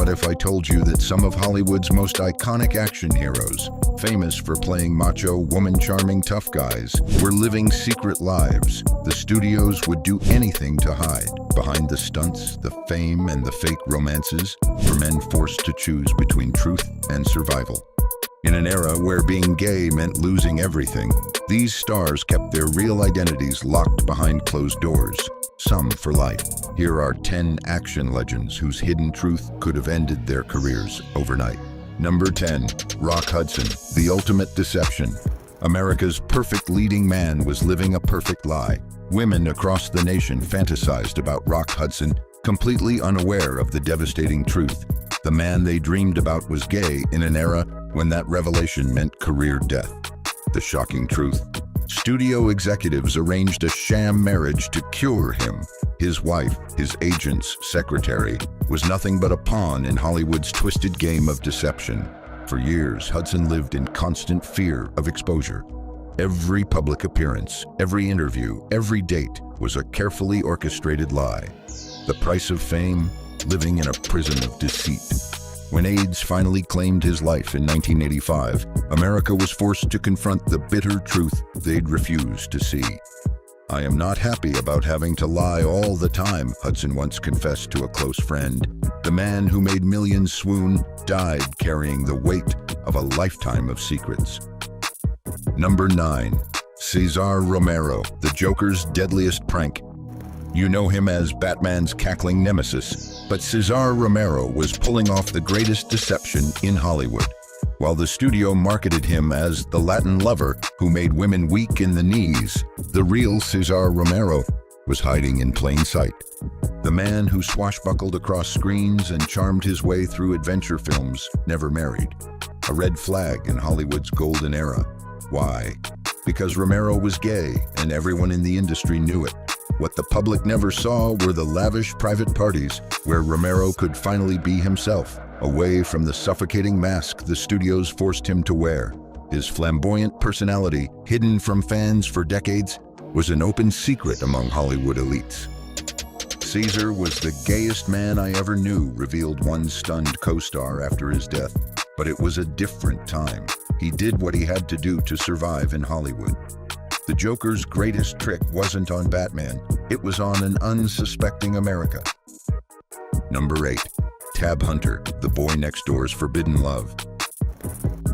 What if I told you that some of Hollywood's most iconic action heroes, famous for playing macho, woman-charming tough guys, were living secret lives the studios would do anything to hide? Behind the stunts, the fame, and the fake romances, were men forced to choose between truth and survival. In an era where being gay meant losing everything, these stars kept their real identities locked behind closed doors, some for life. Here are 10 action legends whose hidden truth could have ended their careers overnight. Number 10. Rock Hudson, the ultimate deception. America's perfect leading man was living a perfect lie. Women across the nation fantasized about Rock Hudson, completely unaware of the devastating truth. The man they dreamed about was gay in an era when that revelation meant career death. The shocking truth: studio executives arranged a sham marriage to cure him. His wife, his agent's secretary, was nothing but a pawn in Hollywood's twisted game of deception. For years, Hudson lived in constant fear of exposure. Every public appearance, every interview, every date was a carefully orchestrated lie. The price of fame? Living in a prison of deceit. When AIDS finally claimed his life in 1985, America was forced to confront the bitter truth they'd refused to see. "I am not happy about having to lie all the time," Hudson once confessed to a close friend. The man who made millions swoon died carrying the weight of a lifetime of secrets. Number 9. Cesar Romero, the Joker's deadliest prank. You know him as Batman's cackling nemesis, but Cesar Romero was pulling off the greatest deception in Hollywood. While the studio marketed him as the Latin lover who made women weak in the knees, the real Cesar Romero was hiding in plain sight. The man who swashbuckled across screens and charmed his way through adventure films never married. A red flag in Hollywood's golden era. Why? Because Romero was gay and everyone in the industry knew it. What the public never saw were the lavish private parties where Romero could finally be himself, away from the suffocating mask the studios forced him to wear. His flamboyant personality, hidden from fans for decades, was an open secret among Hollywood elites. "Caesar was the gayest man I ever knew," revealed one stunned co-star after his death. But it was a different time. He did what he had to do to survive in Hollywood. The Joker's greatest trick wasn't on Batman, it was on an unsuspecting America. Number 8. Tab Hunter, the boy next door's forbidden love.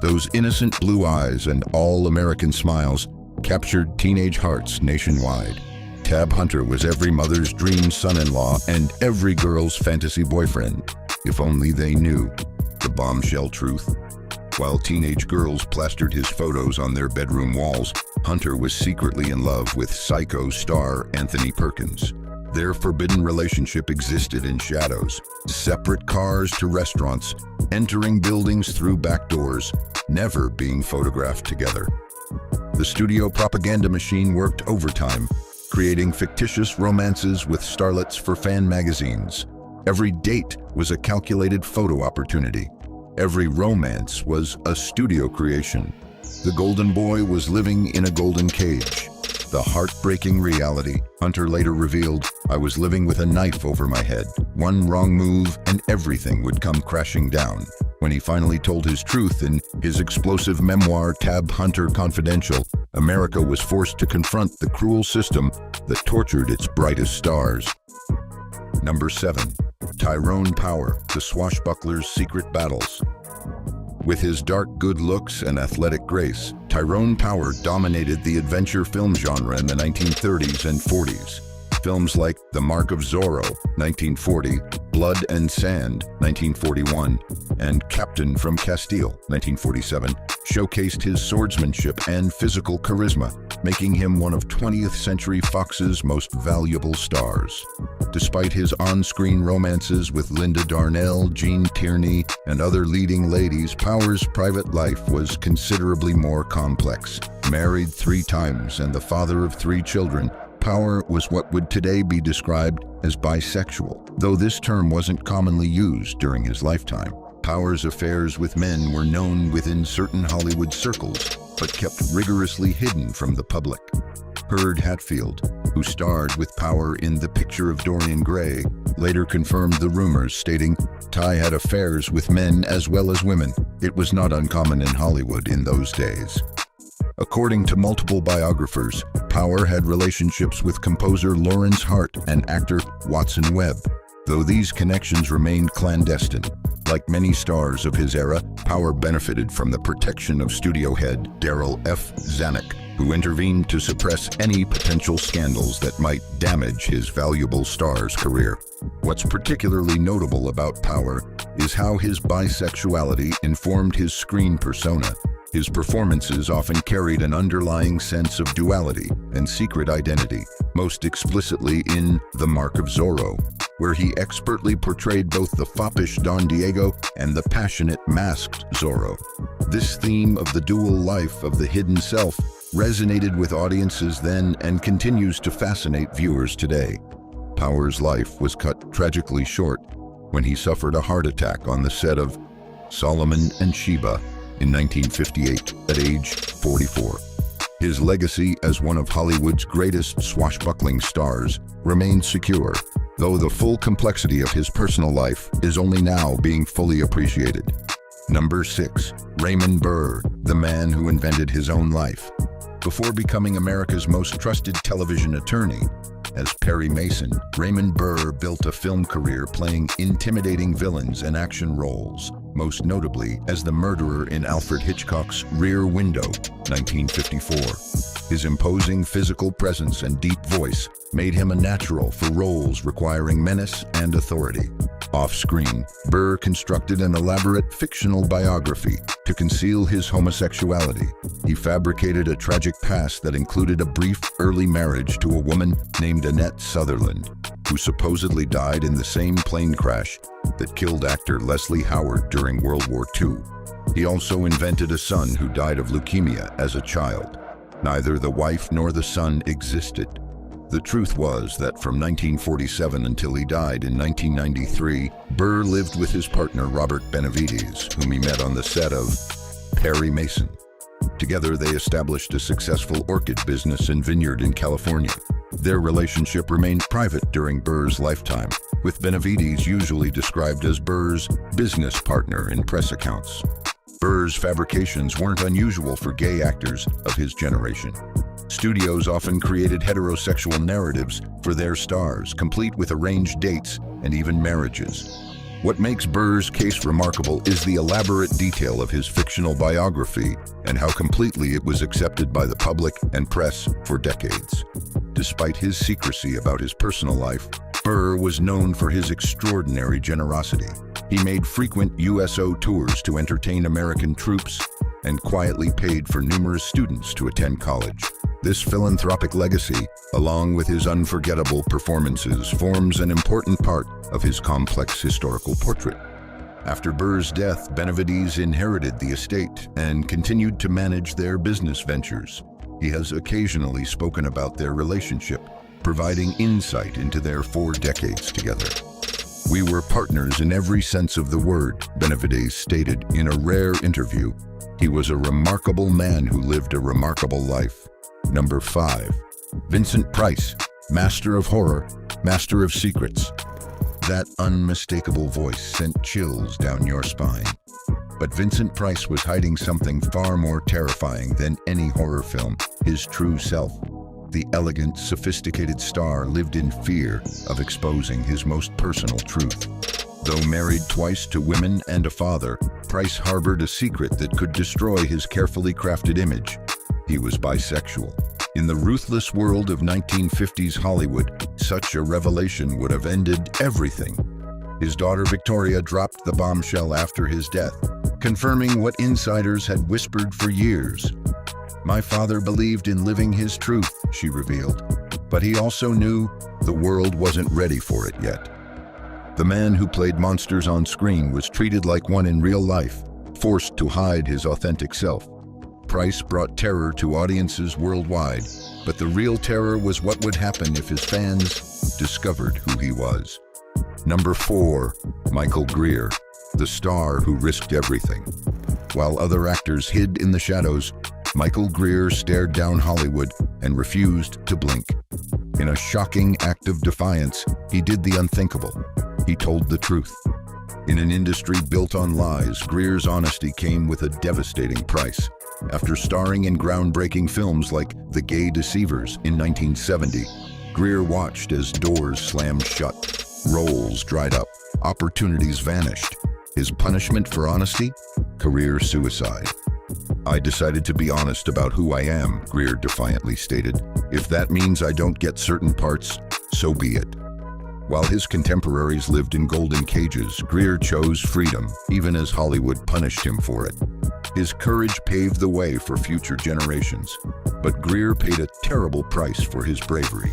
Those innocent blue eyes and all-American smiles captured teenage hearts nationwide. Tab Hunter was every mother's dream son-in-law and every girl's fantasy boyfriend, if only they knew the bombshell truth. While teenage girls plastered his photos on their bedroom walls, Hunter was secretly in love with Psycho star Anthony Perkins. Their forbidden relationship existed in shadows, separate cars to restaurants, entering buildings through back doors, never being photographed together. The studio propaganda machine worked overtime, creating fictitious romances with starlets for fan magazines. Every date was a calculated photo opportunity. Every romance was a studio creation. The golden boy was living in a golden cage. The heartbreaking reality, Hunter later revealed, "I was living with a knife over my head. One wrong move and everything would come crashing down." When he finally told his truth in his explosive memoir, Tab Hunter Confidential, America was forced to confront the cruel system that tortured its brightest stars. Number 7. Tyrone Power, the swashbuckler's secret battles. With his dark good looks and athletic grace, Tyrone Power dominated the adventure film genre in the 1930s and 40s. Films like The Mark of Zorro, 1940, Blood and Sand, 1941, and Captain from Castile, 1947, showcased his swordsmanship and physical charisma, making him one of 20th Century Fox's most valuable stars. Despite his on-screen romances with Linda Darnell, Gene Tierney, and other leading ladies, Power's private life was considerably more complex. Married 3 times and the father of 3 children, Power was what would today be described as bisexual, though this term wasn't commonly used during his lifetime. Power's affairs with men were known within certain Hollywood circles, but kept rigorously hidden from the public. Herb Hatfield, who starred with Power in The Picture of Dorian Gray, later confirmed the rumors, stating, "Ty had affairs with men as well as women. It was not uncommon in Hollywood in those days." According to multiple biographers, Power had relationships with composer Lawrence Hart and actor Watson Webb, though these connections remained clandestine. Like many stars of his era, Power benefited from the protection of studio head Darryl F. Zanuck, who intervened to suppress any potential scandals that might damage his valuable star's career. What's particularly notable about Power is how his bisexuality informed his screen persona. His performances often carried an underlying sense of duality and secret identity, most explicitly in The Mark of Zorro, where he expertly portrayed both the foppish Don Diego and the passionate, masked Zorro. This theme of the dual life of the hidden self resonated with audiences then and continues to fascinate viewers today. Power's life was cut tragically short when he suffered a heart attack on the set of Solomon and Sheba in 1958 at age 44. His legacy as one of Hollywood's greatest swashbuckling stars remains secure, though the full complexity of his personal life is only now being fully appreciated. Number 6. Raymond Burr, the man who invented his own life. Before becoming America's most trusted television attorney, as Perry Mason, Raymond Burr built a film career playing intimidating villains and action roles, most notably as the murderer in Alfred Hitchcock's Rear Window, 1954. His imposing physical presence and deep voice made him a natural for roles requiring menace and authority. Off-screen, Burr constructed an elaborate fictional biography to conceal his homosexuality. He fabricated a tragic past that included a brief early marriage to a woman named Annette Sutherland, who supposedly died in the same plane crash that killed actor Leslie Howard during World War II. He also invented a son who died of leukemia as a child. Neither the wife nor the son existed. The truth was that from 1947 until he died in 1993, Burr lived with his partner Robert Benavides, whom he met on the set of Perry Mason. Together they established a successful orchid business and vineyard in California. Their relationship remained private during Burr's lifetime, with Benavides usually described as Burr's business partner in press accounts. Burr's fabrications weren't unusual for gay actors of his generation. Studios often created heterosexual narratives for their stars, complete with arranged dates and even marriages. What makes Burr's case remarkable is the elaborate detail of his fictional biography and how completely it was accepted by the public and press for decades. Despite his secrecy about his personal life, Burr was known for his extraordinary generosity. He made frequent USO tours to entertain American troops and quietly paid for numerous students to attend college. This philanthropic legacy, along with his unforgettable performances, forms an important part of his complex historical portrait. After Burr's death, Benavides inherited the estate and continued to manage their business ventures. He has occasionally spoken about their relationship, providing insight into their 4 decades together. "We were partners in every sense of the word," Benavides stated in a rare interview. "He was a remarkable man who lived a remarkable life." Number 5. Vincent Price, master of horror, master of secrets. That unmistakable voice sent chills down your spine. But Vincent Price was hiding something far more terrifying than any horror film: his true self. The elegant, sophisticated star lived in fear of exposing his most personal truth. Though married twice to women and a father, Price harbored a secret that could destroy his carefully crafted image. He was bisexual. In the ruthless world of 1950s Hollywood, such a revelation would have ended everything. His daughter Victoria dropped the bombshell after his death, confirming what insiders had whispered for years. "My father believed in living his truth," she revealed, "but he also knew the world wasn't ready for it yet." The man who played monsters on screen was treated like one in real life, forced to hide his authentic self. Price brought terror to audiences worldwide, but the real terror was what would happen if his fans discovered who he was. Number 4. Michael Greer, the star who risked everything. While other actors hid in the shadows, Michael Greer stared down Hollywood and refused to blink. In a shocking act of defiance, he did the unthinkable. He told the truth. In an industry built on lies, Greer's honesty came with a devastating price. After starring in groundbreaking films like The Gay Deceivers in 1970, Greer watched as doors slammed shut, roles dried up, opportunities vanished. His punishment for honesty? Career suicide. "I decided to be honest about who I am," Greer defiantly stated. "If that means I don't get certain parts, so be it." While his contemporaries lived in golden cages, Greer chose freedom, even as Hollywood punished him for it. His courage paved the way for future generations. But Greer paid a terrible price for his bravery.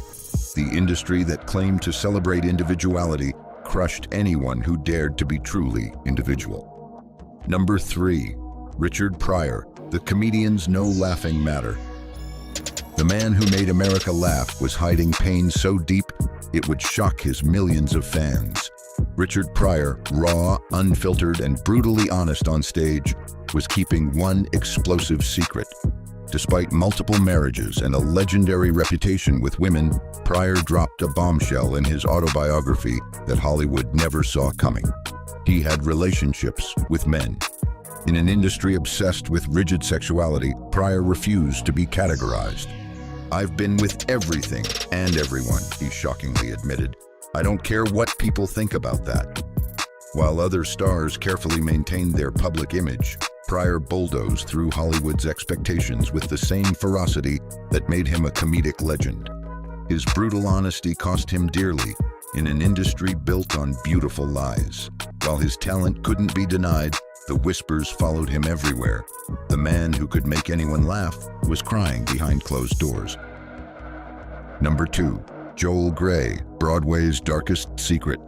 The industry that claimed to celebrate individuality crushed anyone who dared to be truly individual. Number 3. Richard Pryor, the comedian's no laughing matter. The man who made America laugh was hiding pain so deep it would shock his millions of fans. Richard Pryor, raw, unfiltered, and brutally honest on stage, was keeping one explosive secret. Despite multiple marriages and a legendary reputation with women, Pryor dropped a bombshell in his autobiography that Hollywood never saw coming. He had relationships with men. In an industry obsessed with rigid sexuality, Pryor refused to be categorized. "I've been with everything and everyone," he shockingly admitted. "I don't care what people think about that." While other stars carefully maintained their public image, Pryor bulldozed through Hollywood's expectations with the same ferocity that made him a comedic legend. His brutal honesty cost him dearly in an industry built on beautiful lies. While his talent couldn't be denied, the whispers followed him everywhere. The man who could make anyone laugh was crying behind closed doors. Number 2. Joel Grey, Broadway's darkest secret.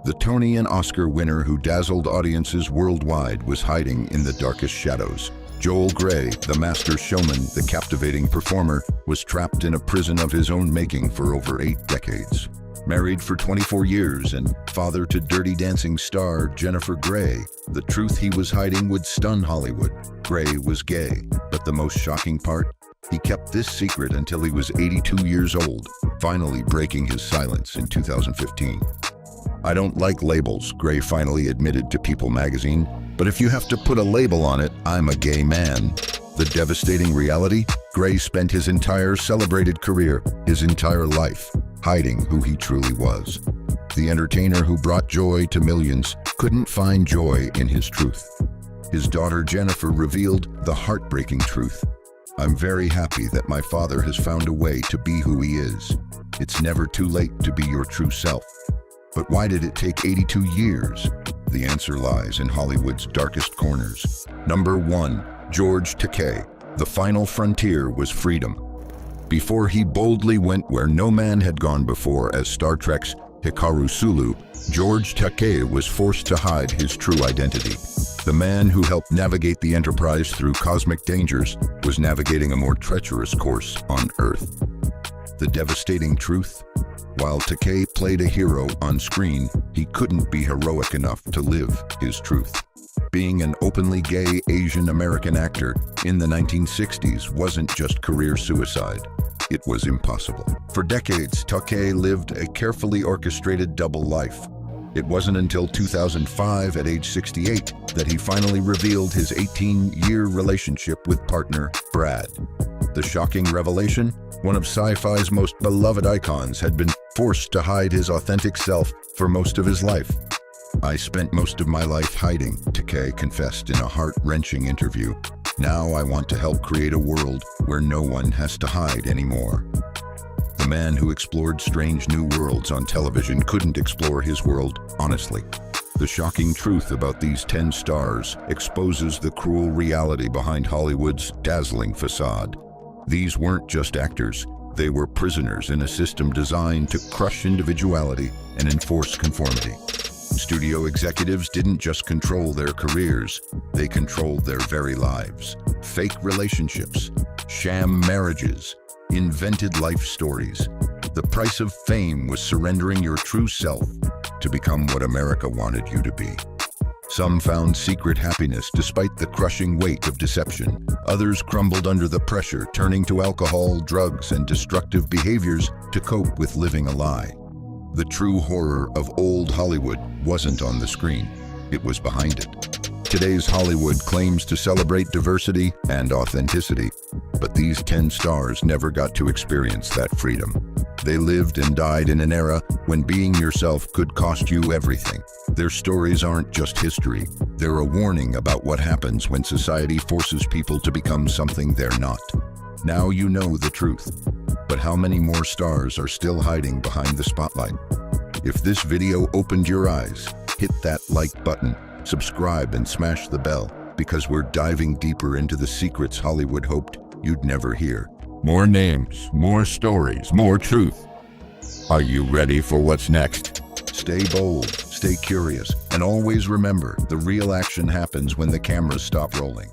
The Tony and Oscar winner who dazzled audiences worldwide was hiding in the darkest shadows. Joel Grey, the master showman, the captivating performer, was trapped in a prison of his own making for over 8 decades. Married for 24 years and father to Dirty Dancing star Jennifer Grey, the truth he was hiding would stun Hollywood. Grey was gay, but the most shocking part? He kept this secret until he was 82 years old, finally breaking his silence in 2015. "I don't like labels," Grey finally admitted to People magazine, "but if you have to put a label on it, I'm a gay man." The devastating reality? Grey spent his entire celebrated career, his entire life, hiding who he truly was. The entertainer who brought joy to millions couldn't find joy in his truth. His daughter Jennifer revealed the heartbreaking truth. "I'm very happy that my father has found a way to be who he is. It's never too late to be your true self." But why did it take 82 years? The answer lies in Hollywood's darkest corners. Number 1. George Takei. The final frontier was freedom. Before he boldly went where no man had gone before as Star Trek's Hikaru Sulu, George Takei was forced to hide his true identity. The man who helped navigate the Enterprise through cosmic dangers was navigating a more treacherous course on Earth. The devastating truth? While Takei played a hero on screen, he couldn't be heroic enough to live his truth. Being an openly gay Asian American actor in the 1960s wasn't just career suicide. It was impossible. For decades, Takei lived a carefully orchestrated double life. It wasn't until 2005, at age 68, that he finally revealed his 18-year relationship with partner Brad. The shocking revelation? One of sci-fi's most beloved icons had been forced to hide his authentic self for most of his life. "I spent most of my life hiding," Takei confessed in a heart-wrenching interview. "Now I want to help create a world where no one has to hide anymore." The man who explored strange new worlds on television couldn't explore his world honestly. The shocking truth about these 10 stars exposes the cruel reality behind Hollywood's dazzling facade. These weren't just actors. They were prisoners in a system designed to crush individuality and enforce conformity. Studio executives didn't just control their careers, they controlled their very lives. Fake relationships, sham marriages, invented life stories. The price of fame was surrendering your true self to become what America wanted you to be. Some found secret happiness despite the crushing weight of deception. Others crumbled under the pressure, turning to alcohol, drugs, and destructive behaviors to cope with living a lie. The true horror of old Hollywood wasn't on the screen, it was behind it. Today's Hollywood claims to celebrate diversity and authenticity, but these 10 stars never got to experience that freedom. They lived and died in an era when being yourself could cost you everything. Their stories aren't just history, they're a warning about what happens when society forces people to become something they're not. Now you know the truth, but how many more stars are still hiding behind the spotlight? If this video opened your eyes, hit that like button, subscribe, and smash the bell, because we're diving deeper into the secrets Hollywood hoped you'd never hear. More names, more stories, more truth. Are you ready for what's next? Stay bold, stay curious, and always remember, the real action happens when the cameras stop rolling.